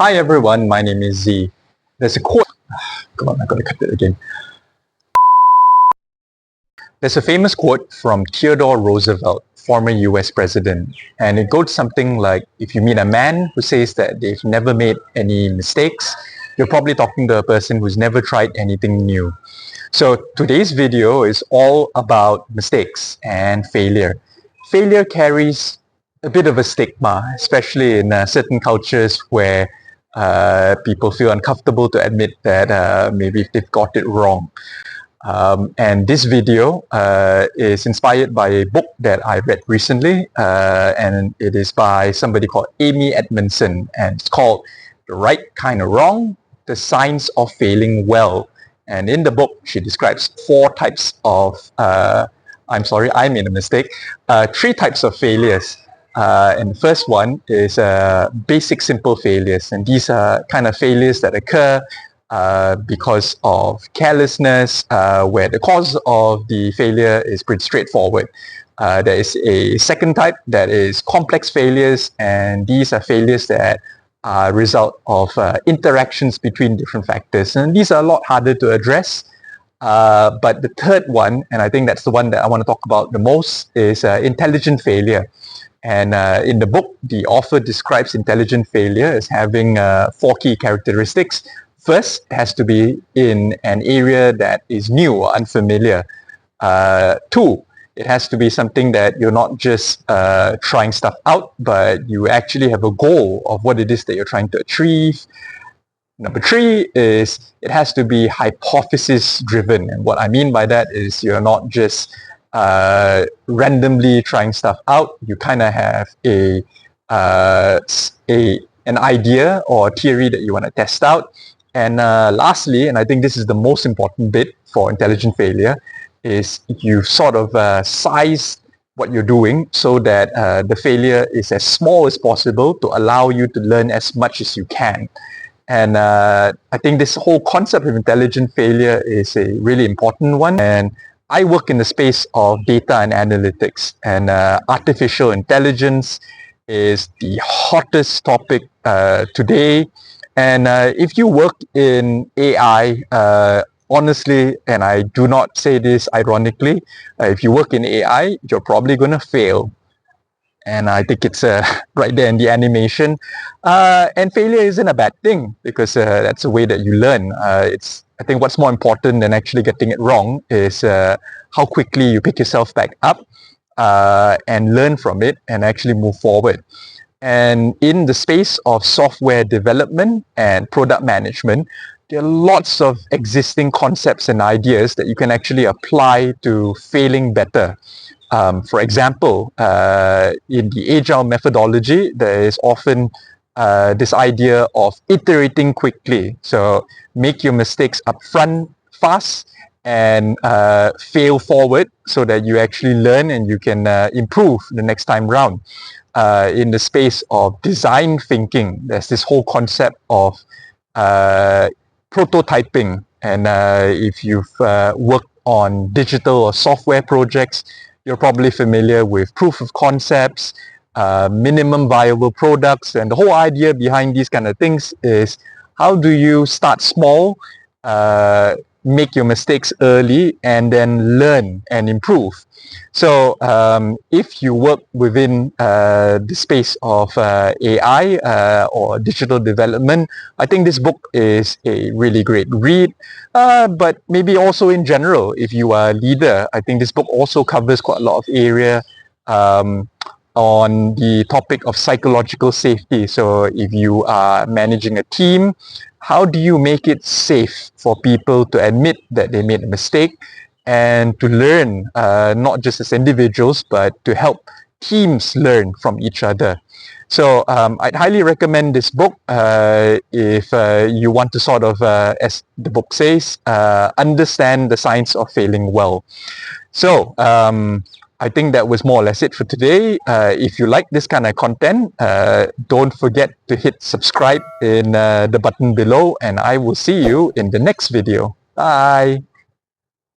Hi everyone, my name is Z. There's a quote. Come on, I gotta cut it again. There's a famous quote from Theodore Roosevelt, former US president, and it goes something like, if you meet a man who says that they've never made any mistakes, you're probably talking to a person who's never tried anything new. So today's video is all about mistakes and failure. Failure carries a bit of a stigma, especially in certain cultures where people feel uncomfortable to admit that maybe they've got it wrong. And this video is inspired by a book that I read recently, and it is by somebody called Amy Edmonson, and it's called The Right Kind of Wrong, The Science of Failing Well. And in the book, she describes four types of, I'm sorry, I made a mistake, three types of failures. And the first one is basic simple failures, and these are kind of failures that occur because of carelessness, where the cause of the failure is pretty straightforward. There is a second type that is complex failures, and these are failures that are a result of interactions between different factors, and these are a lot harder to address. But the third one, and I think that's the one that I want to talk about the most, is intelligent failure. And in the book, the author describes intelligent failure as having four key characteristics. First, it has to be in an area that is new or unfamiliar. Two, it has to be something that you're not just trying stuff out, but you actually have a goal of what it is that you're trying to achieve. Number three is it has to be hypothesis driven. And what I mean by that is you're not just randomly trying stuff out. You kind of have an idea or a theory that you want to test out. And lastly, and I think this is the most important bit for intelligent failure, is you sort of size what you're doing so that the failure is as small as possible to allow you to learn as much as you can. And I think this whole concept of intelligent failure is a really important one. And I work in the space of data and analytics, and artificial intelligence is the hottest topic today. And if you work in AI, honestly, and I do not say this ironically, if you work in AI, you're probably going to fail. And I think it's right there in the animation. And failure isn't a bad thing, because that's a way that you learn. I think what's more important than actually getting it wrong is how quickly you pick yourself back up and learn from it and actually move forward. And in the space of software development and product management, there are lots of existing concepts and ideas that you can actually apply to failing better. For example, in the agile methodology, there is often this idea of iterating quickly. So make your mistakes up front fast and fail forward so that you actually learn and you can improve the next time round. In the space of design thinking, there's this whole concept of prototyping. And if you've worked on digital or software projects, you're probably familiar with proof of concepts, minimum viable products, and the whole idea behind these kind of things is how do you start small, make your mistakes early, and then learn and improve. So if you work within the space of AI or digital development, I think this book is a really great read. But maybe also in general, if you are a leader, I think this book also covers quite a lot of area on the topic of psychological safety. So if you are managing a team, how do you make it safe for people to admit that they made a mistake and to learn, not just as individuals, but to help teams learn from each other? So I'd highly recommend this book if you want to sort of, as the book says, understand the science of failing well. So I think that was more or less it for today. If you like this kind of content, don't forget to hit subscribe in the button below, and I will see you in the next video. Bye!